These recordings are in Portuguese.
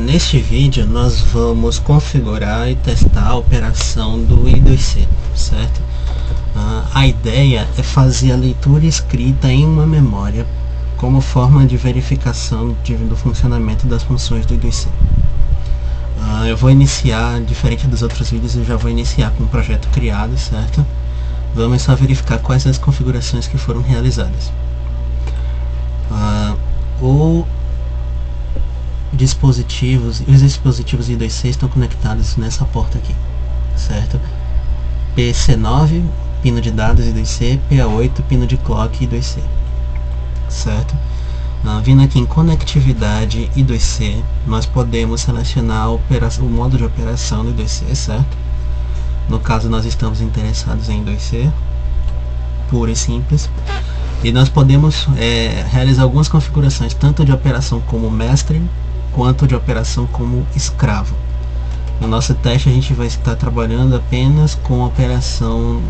Neste vídeo nós vamos configurar e testar a operação do I2C, certo? A ideia é fazer a leitura e escrita em uma memória como forma de verificação do funcionamento das funções do I2C. Eu vou iniciar, diferente dos outros vídeos, eu já vou iniciar com um projeto criado, certo? Vamos só verificar quais as configurações que foram realizadas. Os dispositivos I2C estão conectados nessa porta aqui, certo? PC9, pino de dados I2C, PA8, pino de clock I2C, certo? Vindo aqui em conectividade I2C, nós podemos selecionar o modo de operação do I2C, certo? No caso nós estamos interessados em I2C, puro e simples. E nós podemos realizar algumas configurações, tanto de operação como mestre, quanto de operação como escravo. No nosso teste a gente vai estar trabalhando apenas com a operação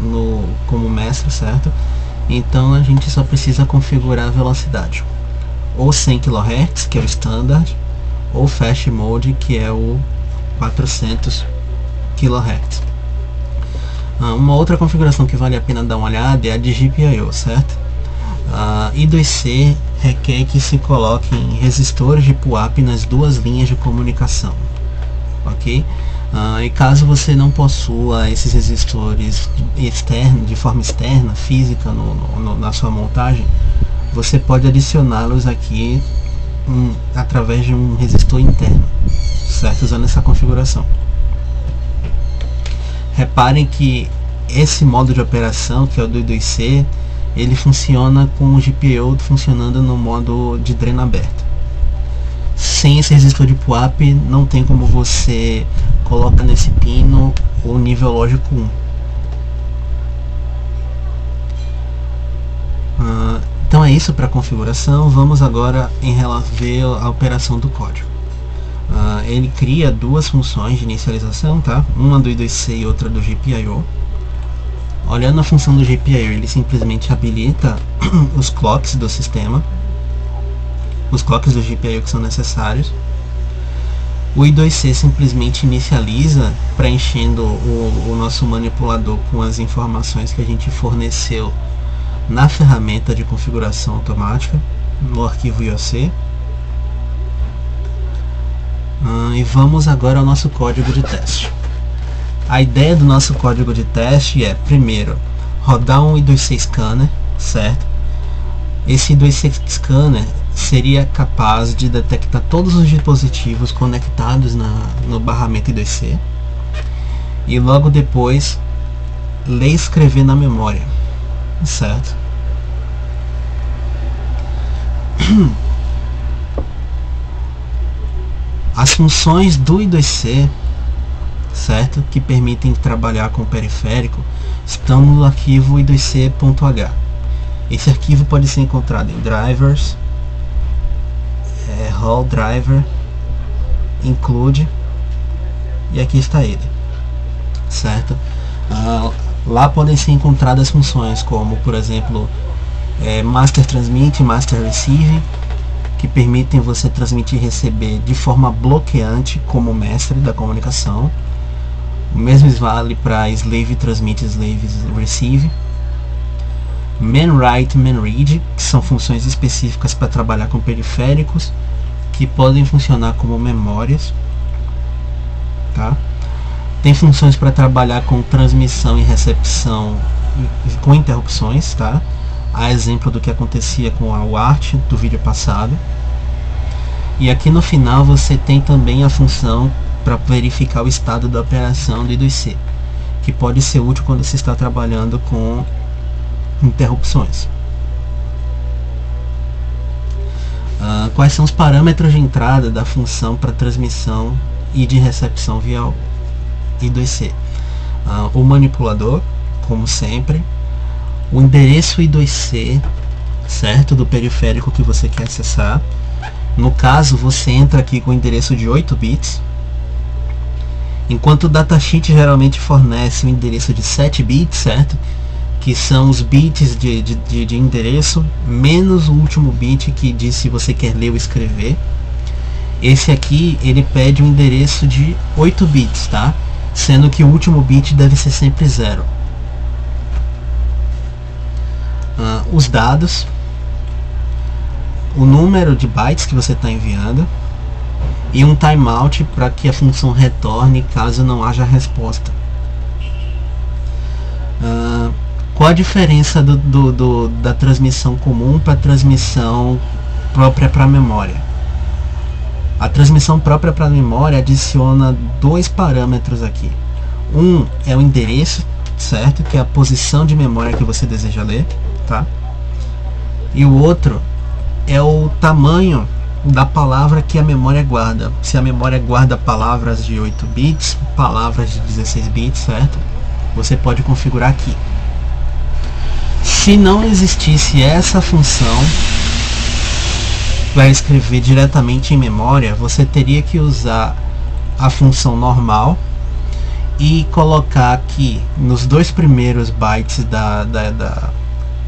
como mestre, certo? Então a gente só precisa configurar a velocidade. Ou 100 kHz, que é o standard, ou Fast Mode, que é o 400 kHz. Uma outra configuração que vale a pena dar uma olhada é a de GPIO, certo? I2C requer que se coloquem resistores de PUAP nas duas linhas de comunicação, ok? E caso você não possua esses resistores externos, de forma externa, física, na sua montagem, você pode adicioná-los aqui através de um resistor interno, certo? Usando essa configuração. Reparem que esse modo de operação, que é o do I2C, ele funciona com o GPIO funcionando no modo de dreno aberto. Sem esse resistor de PUAP, não tem como você colocar nesse pino o nível lógico 1. Então é isso para a configuração. Vamos agora ver a operação do código. Ele cria duas funções de inicialização, tá? Uma do I2C e outra do GPIO. Olhando a função do GPIO, ele simplesmente habilita os clocks do sistema, os clocks do GPIO que são necessários. O I2C simplesmente inicializa, preenchendo o nosso manipulador com as informações que a gente forneceu na ferramenta de configuração automática, no arquivo IOC. E vamos agora ao nosso código de teste. A ideia do nosso código de teste é, primeiro, rodar um I2C Scanner, certo? Esse I2C Scanner seria capaz de detectar todos os dispositivos conectados no barramento I2C e logo depois ler e escrever na memória, certo? As funções do I2C, certo, que permitem trabalhar com o periférico, estão no arquivo I2C.h. Esse arquivo pode ser encontrado em drivers, hall driver, include, e aqui está ele, certo? Lá podem ser encontradas funções como, por exemplo, master transmit, master receive, que permitem você transmitir e receber de forma bloqueante como mestre da comunicação. O mesmo vale para slave transmit, slave receive. Man write, man read, que são funções específicas para trabalhar com periféricos, que podem funcionar como memórias, tá? Tem funções para trabalhar com transmissão e recepção com interrupções, tá? A exemplo do que acontecia com a UART do vídeo passado. E aqui no final você tem também a função para verificar o estado da operação do I2C, que pode ser útil quando você está trabalhando com interrupções. Quais são os parâmetros de entrada da função para transmissão e de recepção via I2C? O manipulador, como sempre, o endereço I2C, certo, do periférico que você quer acessar. No caso, você entra aqui com o endereço de 8 bits, enquanto o datasheet geralmente fornece um endereço de 7 bits, certo? Que são os bits de endereço, menos o último bit que diz se você quer ler ou escrever. Esse aqui ele pede um endereço de 8 bits, tá? Sendo que o último bit deve ser sempre 0. Os dados, o número de bytes que você está enviando e um timeout para que a função retorne caso não haja resposta. Qual a diferença da transmissão comum para a transmissão própria para a memória? A transmissão própria para a memória adiciona 2 parâmetros aqui. Um é o endereço, certo? Que é a posição de memória que você deseja ler, tá? E o outro é o tamanho da palavra que a memória guarda. Se a memória guarda palavras de 8 bits, palavras de 16 bits, certo? Você pode configurar aqui. Se não existisse essa função para escrever diretamente em memória, você teria que usar a função normal e colocar aqui nos 2 primeiros bytes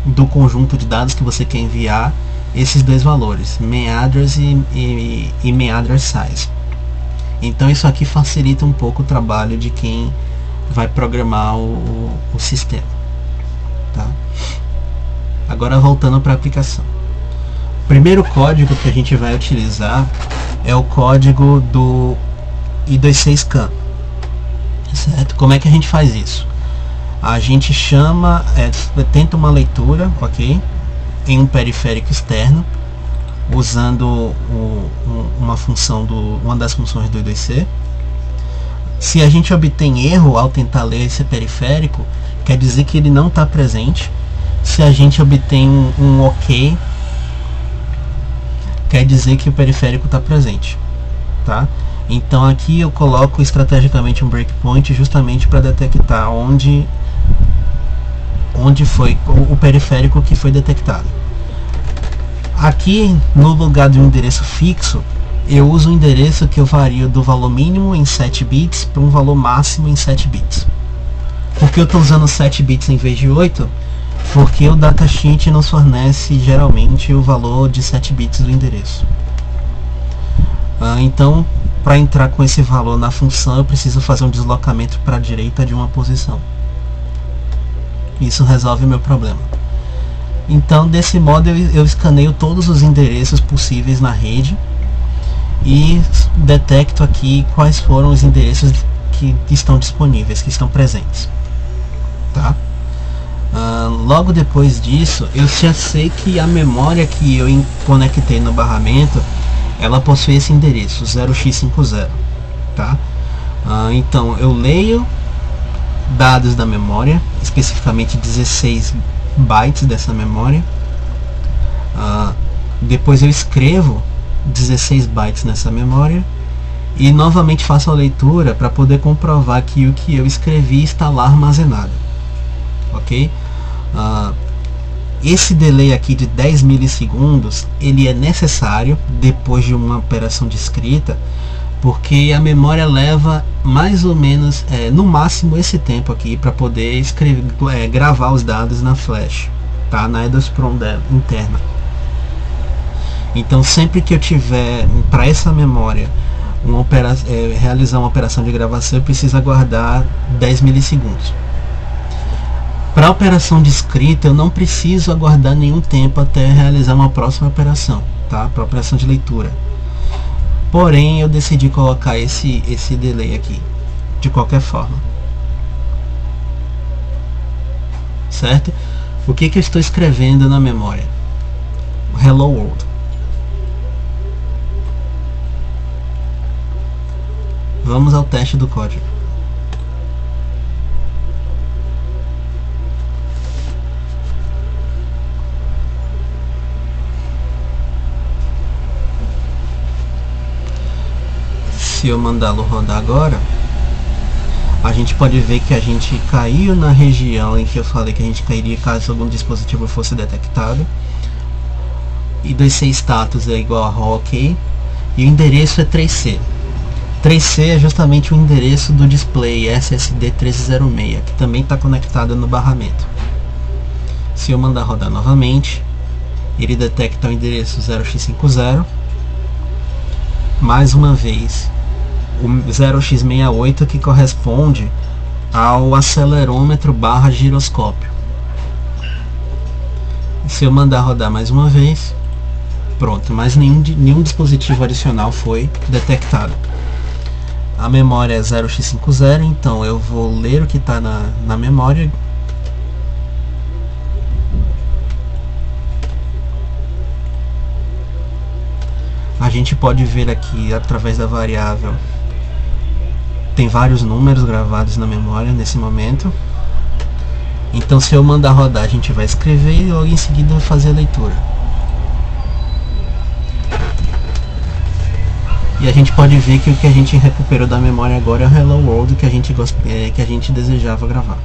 do conjunto de dados que você quer enviar esses 2 valores, main address e main address size. Então isso aqui facilita um pouco o trabalho de quem vai programar o sistema, tá? Agora voltando para a aplicação. O primeiro código que a gente vai utilizar é o código do I2C-Scan, certo? Como é que a gente faz isso? A gente tenta uma leitura, ok? Em um periférico externo, usando uma das funções do I2C. Se a gente obtém erro ao tentar ler esse periférico, quer dizer que ele não está presente. Se a gente obtém um OK, quer dizer que o periférico está presente, tá? Então aqui eu coloco estrategicamente um breakpoint justamente para detectar onde foi o periférico que foi detectado. Aqui no lugar de um endereço fixo, eu uso um endereço que eu vario do valor mínimo em 7 bits para um valor máximo em 7 bits. Por que eu estou usando 7 bits em vez de 8? Porque o datasheet nos fornece geralmente o valor de 7 bits do endereço. Então, para entrar com esse valor na função, eu preciso fazer um deslocamento para a direita de uma posição. Isso resolve o meu problema. Então, desse modo, eu escaneio todos os endereços possíveis na rede e detecto aqui quais foram os endereços que estão disponíveis, que estão presentes, tá? Logo depois disso, eu já sei que a memória que eu conectei no barramento, ela possui esse endereço 0x50, tá? Então eu leio dados da memória, especificamente 16 bytes dessa memória. Depois eu escrevo 16 bytes nessa memória e novamente faço a leitura para poder comprovar que o que eu escrevi está lá armazenado, ok? Esse delay aqui de 10 milissegundos ele é necessário depois de uma operação de escrita, porque a memória leva mais ou menos no máximo esse tempo aqui para poder gravar os dados na flash, tá? Na EDOSPROM interna. Então sempre que eu tiver para essa memória realizar uma operação de gravação, eu preciso aguardar 10 milissegundos. Para a operação de escrita, eu não preciso aguardar nenhum tempo até realizar uma próxima operação, tá? Para a operação de leitura. Porém, eu decidi colocar esse delay aqui, de qualquer forma. Certo? O que eu estou escrevendo na memória? Hello World. Vamos ao teste do código. Se eu mandá-lo rodar agora, a gente pode ver que a gente caiu na região em que eu falei que a gente cairia caso algum dispositivo fosse detectado. I2C status é igual a OK e o endereço é 3C. 3C é justamente o endereço do display SSD 1306, que também está conectado no barramento. Se eu mandar rodar novamente, ele detecta o endereço 0x50. mais uma vez o 0x68, que corresponde ao acelerômetro barra giroscópio. Se eu mandar rodar mais uma vez, pronto, mas nenhum dispositivo adicional foi detectado. A memória é 0x50, então eu vou ler o que está na memória. A gente pode ver aqui, através da variável, tem vários números gravados na memória nesse momento. Então, se eu mandar rodar, a gente vai escrever e logo em seguida fazer a leitura. E a gente pode ver que o que a gente recuperou da memória agora é o Hello World que a gente desejava gravar.